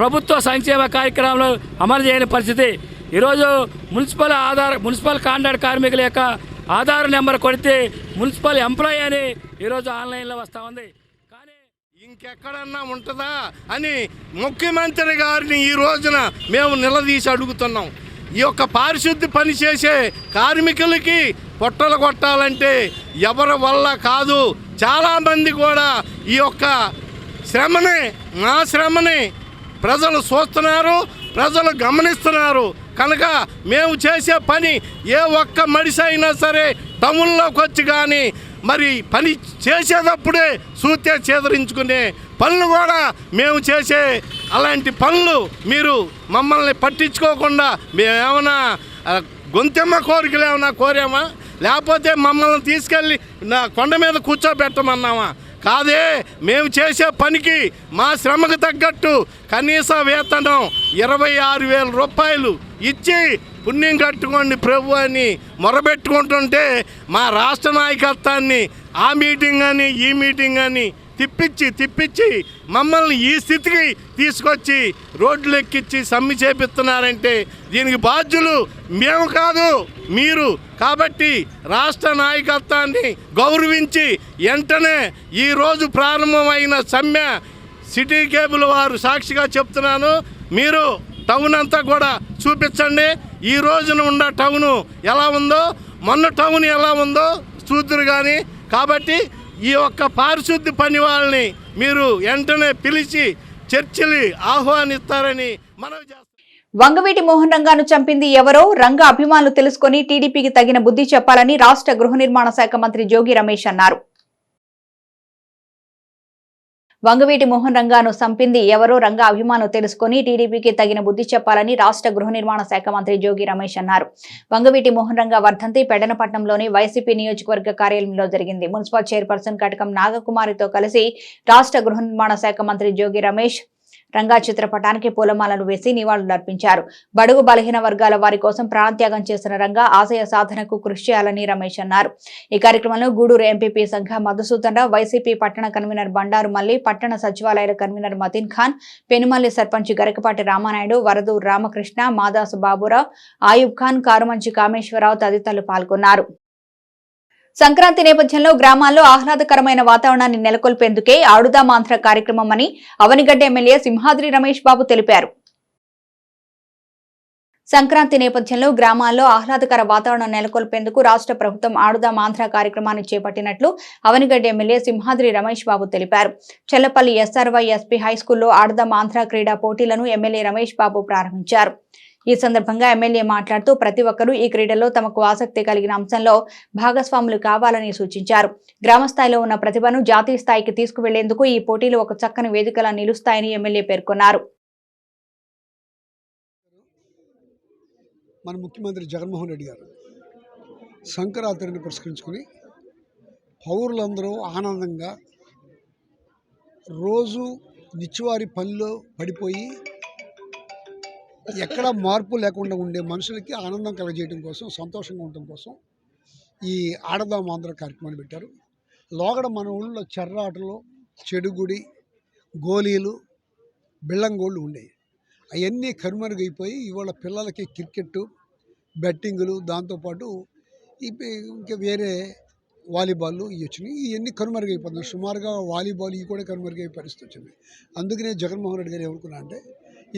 ప్రభుత్వ సంక్షేమ కార్యక్రమాలు అమలు చేయని పరిస్థితి. ఈరోజు మున్సిపల్ కాంట్రాక్ట్ కార్మికుల యొక్క ఆధార్ నెంబర్ కొడితే మున్సిపల్ ఎంప్లాయీ అని ఈరోజు ఆన్లైన్లో వస్తూ ఉంది. కానీ ఇంకెక్కడన్నా ఉంటుందా అని ముఖ్యమంత్రి గారిని ఈ రోజున మేము నిలదీసి అడుగుతున్నాం. ఈ యొక్క పారిశుద్ధ్య పని చేసే కార్మికులకి పొట్టలు కొట్టాలంటే ఎవరి వల్ల కాదు. చాలామంది కూడా ఈ యొక్క మా శ్రమని ప్రజలు చూస్తున్నారు, ప్రజలు గమనిస్తున్నారు. కనుక మేము చేసే పని ఏ ఒక్క మనిషి అయినా సరే టౌన్లోకి వచ్చి కానీ మరి పని చేసేటప్పుడే సూత్య చేదరించుకునే పనులు కూడా మేము చేసే అలాంటి పనులు మీరు మమ్మల్ని పట్టించుకోకుండా మేమేమన్నా గొంతెమ్మ కోరికలు ఏమన్నా కోరామా? లేకపోతే మమ్మల్ని తీసుకెళ్ళి కొండ మీద కూర్చోబెట్టమన్నామా? కాదే, మేము చేసే పనికి మా శ్రమకు తగ్గట్టు కనీస వేతనం 26,000 రూపాయలు ఇచ్చి పుణ్యం కట్టుకోండి ప్రభు అని మొరబెట్టుకుంటుంటే మా రాష్ట్ర నాయకత్వాన్ని ఆ మీటింగ్ అని ఈ మీటింగ్ అని తిప్పించి మమ్మల్ని ఈ స్థితికి తీసుకొచ్చి రోడ్లు ఎక్కించి సమ్మె చేపిస్తున్నారంటే దీనికి బాధ్యులు మేము కాదు, మీరు. కాబట్టి రాష్ట్ర నాయకత్వాన్ని గౌరవించి వెంటనే ఈరోజు ప్రారంభమైన సమ్మె సిటీ కేబుల్ వారు సాక్షిగా చెప్తున్నాను, మీరు టౌన్ అంతా కూడా చూపించండి. ఈ రోజున ఉన్న టౌను ఎలా ఉందో, మొన్న టౌన్ ఎలా ఉందో చూద్దరు కానీ. కాబట్టి ఈ యొక్క పారిశుద్ధ్య పని వాళ్ళని మీరు వెంటనే పిలిచి చర్చలు ఆహ్వానిస్తారని మనవి చేస్తాం. వంగవీటి మోహన్ రంగాను చంపింది ఎవరో రంగా అభిమానులు తెలుసుకొని టీడీపీకి తగిన బుద్ధి చెప్పాలని రాష్ట్ర గృహ నిర్మాణ శాఖ మంత్రి జోగి రమేష్ అన్నారు. వంగవీటి మోహన్ రంగాను చంపింది ఎవరో రంగా అభిమానులు తెలుసుకొని టీడీపీకి తగిన బుద్ధి చెప్పాలని రాష్ట్ర గృహ నిర్మాణ శాఖ మంత్రి జోగి రమేష్ అన్నారు. వంగవీటి మోహన్ రంగా వర్ధంతి పెడనపట్నంలోని వైసీపీ నియోజకవర్గ కార్యాలయంలో జరిగింది. మున్సిపల్ చైర్పర్సన్ కటకం నాగకుమారితో కలిసి రాష్ట్ర గృహ నిర్మాణ శాఖ మంత్రి జోగి రమేష్ రంగా చిత్రపటానికి పూలమాలలు వేసి నివాళులర్పించారు. బడుగు బలహీన వర్గాల వారి కోసం ప్రాణత్యాగం చేసిన రంగా ఆశయ సాధనకు కృషి చేయాలని రమేష్ అన్నారు. ఈ కార్యక్రమంలో గూడూరు ఎంపీపీ సంఘ మధుసూదన్ రావు, వైసీపీ పట్టణ కన్వీనర్ బండారు మల్లి, పట్టణ సచివాలయాల కన్వీనర్ మతిన్ ఖాన్, పెనుమల్లి సర్పంచ్ గరికపాటి రామానాయుడు, వరదూరు రామకృష్ణ, మాదాసు బాబురావు, ఆయుబ్ ఖాన్, కారుమంచి కామేశ్వరరావు తదితరులు పాల్గొన్నారు. సంక్రాంతి నేపథ్యంలో గ్రామాల్లో ఆహ్లాదకరమైన వాతావరణాన్ని నెలకొల్పేందుకే ఆడుదామాంధ్ర కార్యక్రమం అని అవనిగడ్డ ఎమ్మెల్యే సింహాద్రి రమేష్ బాబు తెలిపారు. సంక్రాంతి నేపథ్యంలో గ్రామాల్లో ఆహ్లాదకర వాతావరణం నెలకొల్పేందుకు రాష్ట్ర ప్రభుత్వం ఆడుదామాంధ్ర కార్యక్రమాన్ని చేపట్టినట్లు అవనిగడ్డ ఎమ్మెల్యే సింహాద్రి రమేష్ బాబు తెలిపారు. చెల్లపల్లి ఎస్ఆర్వై ఎస్పీ హైస్కూల్లో ఆడుదామాంధ్ర క్రీడా పోటీలను ఎమ్మెల్యే రమేష్ బాబు ప్రారంభించారు. ఈ సందర్భంగా ఎమ్మెల్యే మాట్లాడుతూ ప్రతి ఒక్కరూ ఈ క్రీడల్లో తమకు ఆసక్తి కలిగిన అంశంలో భాగస్వాములు కావాలని సూచించారు. గ్రామ స్థాయిలో ఉన్న ప్రతిభను జాతీయ స్థాయికి తీసుకువెళ్లేందుకు ఈ పోటీలు ఒక చక్కని వేదికలా నిలుస్తాయని ఎమ్మెల్యే పేర్కొన్నారు. మన ముఖ్యమంత్రి జగన్మోహన్ రెడ్డి గారు సంక్రాంతిని పురస్కరించుకుని పౌరులందరూ ఆనందంగా రోజు నిత్యవారి పనిలో పడిపోయి ఎక్కడ మార్పు లేకుండా ఉండే మనుషులకి ఆనందం కలగజేయడం కోసం, సంతోషంగా ఉండటం కోసం ఈ ఆడదాం ఆంధ్ర కార్యక్రమాన్ని పెట్టారు. లోగడ మన ఊళ్ళో చెర్రాటలు, చెడుగుడి, గోళీలు, బిళ్ళంగోళ్ళు ఉండేవి. అవన్నీ కనుమరుగైపోయి ఇవాళ పిల్లలకి క్రికెట్, బెట్టింగులు, దాంతోపాటు ఇంకా వేరే వాలీబాల్ ఇవి వచ్చినాయి. ఇవన్నీ కనుమరుగైపోతుంది. సుమారుగా వాలీబాల్ ఇవి కూడా కనుమరుగయ్యే పరిస్థితి వచ్చింది. అందుకనే జగన్మోహన్ రెడ్డి గారు ఏమనుకున్నా అంటే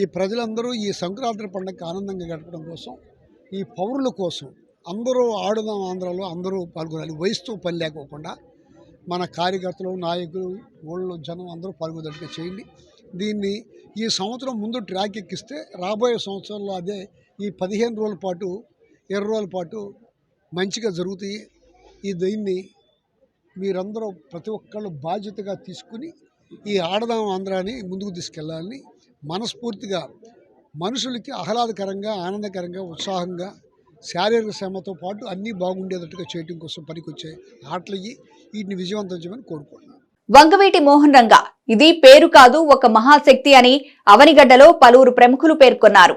ఈ ప్రజలందరూ ఈ సంక్రాంతి పండుగకి ఆనందంగా గడపడం కోసం, ఈ పౌరుల కోసం అందరూ ఆడుదాం ఆంధ్రాలో అందరూ పాల్గొనాలి. వయసుతో పని లేకోకుండా మన కార్యకర్తలు, నాయకులు, ఊళ్ళో జనం అందరూ పాల్గొనేట్టుగా చేయండి. దీన్ని ఈ సంవత్సరం ముందు ట్రాక్ ఎక్కిస్తే రాబోయే సంవత్సరంలో అదే ఈ 15 రోజుల పాటు 20 రోజుల పాటు మంచిగా జరుగుతాయి. దీన్ని మీరందరూ ప్రతి ఒక్కళ్ళు బాధ్యతగా తీసుకుని ఈ ఆడదాం ఆంధ్రాని ముందుకు తీసుకెళ్ళాలని మనస్ఫూర్తిగా మనుషులకి ఆహ్లాదకరంగా, ఆనందకరంగా, ఉత్సాహంగా శారీరక శ్రమతో పాటు అన్నీ బాగుండేటట్టుగా చేయడం కోసం పనికొచ్చే ఆటలు వీటిని విజయవంతం చేయమని కోరుకుంటున్నాను. వంగవీటి మోహన్ రంగా ఇది పేరు కాదు ఒక మహాశక్తి అని అవనిగడ్డలో పలువురు ప్రముఖులు పేర్కొన్నారు.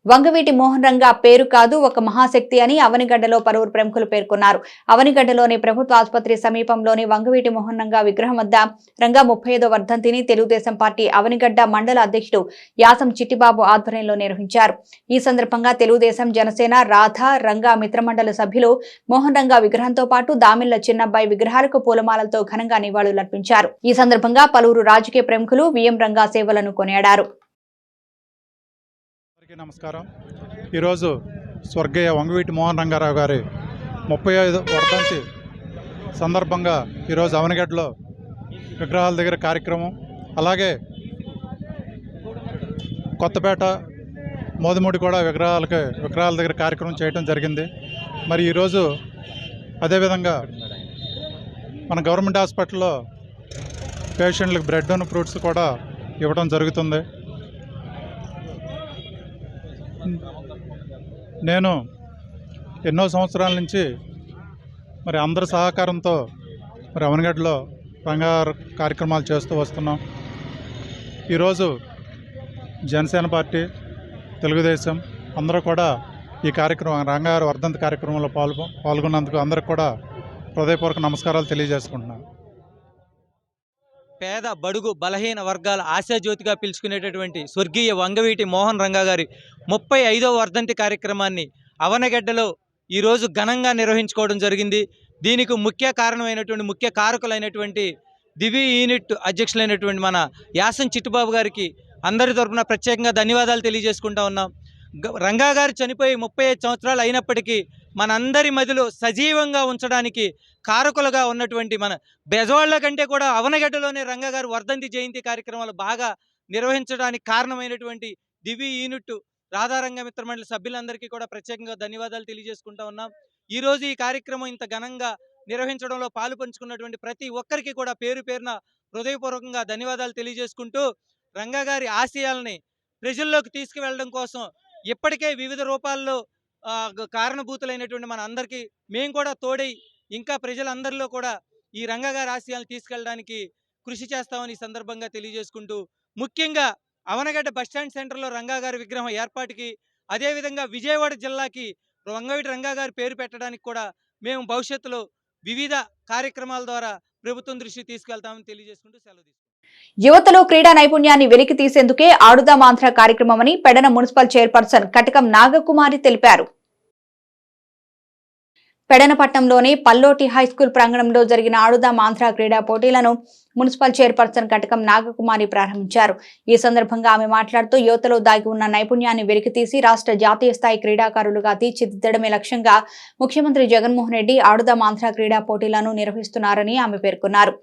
వంగవీటి మోహన్ రంగా పేరు కాదు ఒక మహాశక్తి అని అవనిగడ్డలో పలువురు ప్రముఖులు పేర్కొన్నారు. అవనిగడ్డలోని ప్రభుత్వ ఆసుపత్రి సమీపంలోని వంగవీటి మోహన్ రంగా విగ్రహం వద్ద రంగా 35వ వర్ధంతిని తెలుగుదేశం పార్టీ అవనిగడ్డ మండల అధ్యక్షుడు యాసం చిట్టిబాబు ఆధ్వర్యంలో నిర్వహించారు. ఈ సందర్భంగా తెలుగుదేశం, జనసేన, రాధ, రంగా మిత్రమండలి సభ్యులు మోహన్ రంగా విగ్రహంతో పాటు దామిళ్ల చిన్నబ్బాయి విగ్రహాలకు పూలమాలలతో ఘనంగా నివాళులర్పించారు. ఈ సందర్భంగా పలువురు రాజకీయ ప్రముఖులు విఎం రంగా సేవలను కొనియాడారు. నమస్కారం. ఈరోజు స్వర్గీయ వంగవీటి మోహన్ రంగారావు గారి 35వ వర్ధంతి సందర్భంగా ఈరోజు అవనిగడ్డలో విగ్రహాల దగ్గర కార్యక్రమం, అలాగే కొత్తపేట, మోదుమూడి కూడా విగ్రహాల దగ్గర కార్యక్రమం చేయడం జరిగింది. మరి ఈరోజు అదేవిధంగా మన గవర్నమెంట్ హాస్పిటల్లో పేషెంట్లకు బ్రెడ్ అండ్ ఫ్రూట్స్ కూడా ఇవ్వడం జరుగుతుంది. నేను ఎన్నో సంవత్సరాల నుంచి మరి అందరి సహకారంతో మరి అవనిగడ్డలో రంగారు కార్యక్రమాలు చేస్తూ వస్తున్నాం. ఈరోజు జనసేన పార్టీ, తెలుగుదేశం అందరూ కూడా ఈ కార్యక్రమం రంగారు వర్ధంతి కార్యక్రమంలో పాల్గొన్నందుకు అందరికి కూడా హృదయపూర్వక నమస్కారాలు తెలియజేసుకుంటున్నాను. పేద, బడుగు, బలహీన వర్గాల ఆశాజ్యోతిగా పిలుచుకునేటటువంటి స్వర్గీయ వంగవీటి మోహన్ రంగా గారి 35వ వర్ధంతి కార్యక్రమాన్ని అవనగడ్డలో ఈరోజు ఘనంగా నిర్వహించుకోవడం జరిగింది. దీనికి ముఖ్య కారణమైనటువంటి, ముఖ్య కారకులైనటువంటి దివి యూనిట్ అధ్యక్షులైనటువంటి మన యాసం చిట్టిబాబు గారికి అందరి తరపున ప్రత్యేకంగా ధన్యవాదాలు తెలియజేసుకుంటా ఉన్నాం. రంగా గారు చనిపోయి 35 సంవత్సరాలు అయినప్పటికీ మనందరి మధ్యలో సజీవంగా ఉంచడానికి కారకులుగా ఉన్నటువంటి మన బెజవాళ్ళ కంటే కూడా అవనగడ్డలోనే రంగా గారు వర్ధంతి జయంతి కార్యక్రమాలు బాగా నిర్వహించడానికి కారణమైనటువంటి దివి యూనిట్ రాధారంగ మిత్రమండలి సభ్యులందరికీ కూడా ప్రత్యేకంగా ధన్యవాదాలు తెలియజేసుకుంటా ఉన్నాం. ఈరోజు ఈ కార్యక్రమం ఇంత ఘనంగా నిర్వహించడంలో పాలు పంచుకున్నటువంటి ప్రతి ఒక్కరికి కూడా పేరు పేరున హృదయపూర్వకంగా ధన్యవాదాలు తెలియజేసుకుంటూ రంగా గారి ఆశయాలని ప్రజల్లోకి తీసుకువెళ్ళడం కోసం ఇప్పటికే వివిధ రూపాల్లో కారణభూతులైనటువంటి మన అందరికీ మేము కూడా తోడై ఇంకా ప్రజలందరిలో కూడా ఈ రంగా గారి ఆశయాలను తీసుకెళ్ళడానికి కృషి చేస్తామని ఈ సందర్భంగా తెలియజేసుకుంటూ, ముఖ్యంగా అవనగడ్డ బస్టాండ్ సెంటర్లో రంగా గారి విగ్రహం ఏర్పాటుకి, అదేవిధంగా విజయవాడ జిల్లాకి వంగవీటి రంగా గారి పేరు పెట్టడానికి కూడా మేము భవిష్యత్తులో వివిధ కార్యక్రమాల ద్వారా ప్రభుత్వం దృష్టి తీసుకెళ్తామని తెలియజేసుకుంటూ సెలవు తీసుకుంటాం. యువతలో క్రీడా నైపుణ్యాన్ని వెలికి తీసేందుకే ఆడుదాం ఆంధ్ర కార్యక్రమమని పెడన మున్సిపల్ చైర్పర్సన్ కటకం నాగకుమారి తెలిపారు. పెడనపట్నంలోని పల్లోటి హైస్కూల్ ప్రాంగణంలో జరిగిన ఆడుదాం ఆంధ్ర క్రీడా పోటీలను మున్సిపల్ చైర్పర్సన్ కటకం నాగకుమారి ప్రారంభించారు. ఈ సందర్భంగా ఆమె మాట్లాడుతూ యువతలో దాగి ఉన్న నైపుణ్యాన్ని వెలికితీసి రాష్ట్ర జాతీయ స్థాయి క్రీడాకారులుగా తీర్చిదిద్దడమే లక్ష్యంగా ముఖ్యమంత్రి జగన్మోహన్ రెడ్డి ఆడుదాం ఆంధ్ర క్రీడా పోటీలను నిర్వహిస్తున్నారని ఆమె పేర్కొన్నారు.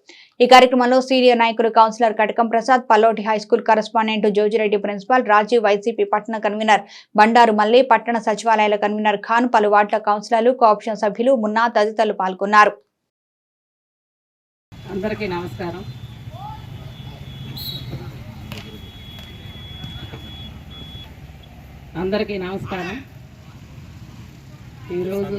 ఈ కార్యక్రమంలో సీనియర్ నాయకులు councillor Katakam Prasad, Pallotti high school correspondent Jojireddy, principal Rajiv, YCP పట్టణ కన్వీనర్ బండారు మల్లి, పట్టణ సచివాలయాల కన్వీనర్ ఖాన్, పలు వార్డుల కౌన్సిలర్లు, కోఆప్షన్ సభ్యులు, మున్నా తదితరులు పాల్గొన్నారు. అందరికీ నమస్కారం. ఈరోజు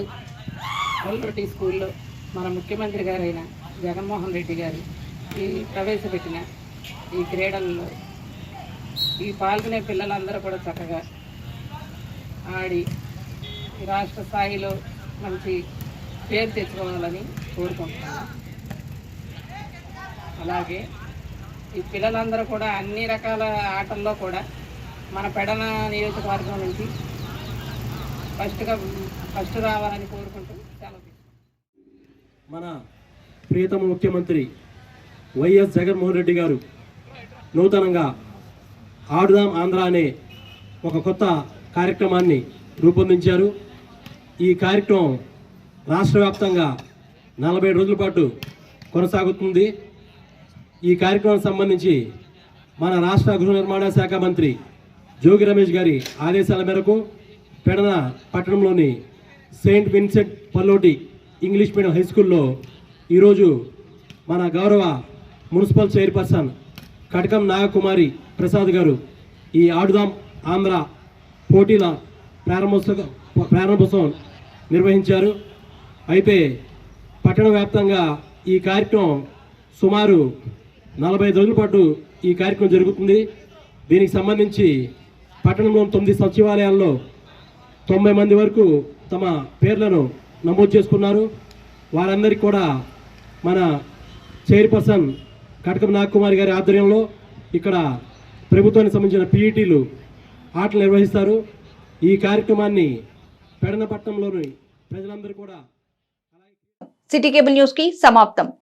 పల్లోటి స్కూల్లో మన ముఖ్యమంత్రి గారైన జగన్మోహన్ రెడ్డి గారు ఈ ప్రవేశపెట్టిన ఈ క్రీడల్లో ఈ పాల్గొనే పిల్లలందరూ కూడా చక్కగా ఆడి రాష్ట్ర స్థాయిలో మంచి పేరు తెచ్చుకోవాలని కోరుకుంటున్నాను. అలాగే ఈ పిల్లలందరూ కూడా అన్ని రకాల ఆటల్లో కూడా మన పెడన నియోజకవర్గం నుంచి ఫస్ట్ రావాలని కోరుకుంటూ సెలవు. మన ప్రియతమ ముఖ్యమంత్రి వైఎస్ జగన్మోహన్ రెడ్డి గారు నూతనంగా ఆడుదాం ఆంధ్ర అనే ఒక కొత్త కార్యక్రమాన్ని రూపొందించారు. ఈ కార్యక్రమం రాష్ట్ర వ్యాప్తంగా 40 రోజుల పాటు కొనసాగుతుంది. ఈ కార్యక్రమం సంబంధించి మన రాష్ట్ర గృహ నిర్మాణ శాఖ మంత్రి జోగి రమేష్ గారి ఆదేశాల మేరకు పెడన పట్టణంలోని Saint Vincent Pallotti English medium high స్కూల్లో ఈరోజు మన గౌరవ మున్సిపల్ చైర్పర్సన్ కటకం నాగకుమారి ప్రసాద్ గారు ఈ ఆడుదాం ఆంధ్ర పోటీల ప్రారంభోత్సవం నిర్వహించారు. అయితే పట్టణ వ్యాప్తంగా ఈ కార్యక్రమం సుమారు 45 రోజుల పాటు ఈ కార్యక్రమం జరుగుతుంది. దీనికి సంబంధించి పట్టణంలోని 9 సచివాలయాల్లో 90 మంది వరకు తమ పేర్లను నమోదు చేసుకున్నారు. వారందరికీ కూడా మన చైర్పర్సన్ కటకం నాగకుమారి గారి ఆధ్వర్యంలో ఇక్కడ ప్రభుత్వానికి సంబంధించిన పీఈటీలు ఆటలు నిర్వహిస్తారు. ఈ కార్యక్రమాన్ని పెడనపట్నంలోని ప్రజలందరూ కూడా సిటీ కేబుల్ న్యూస్ కి సమాప్తం.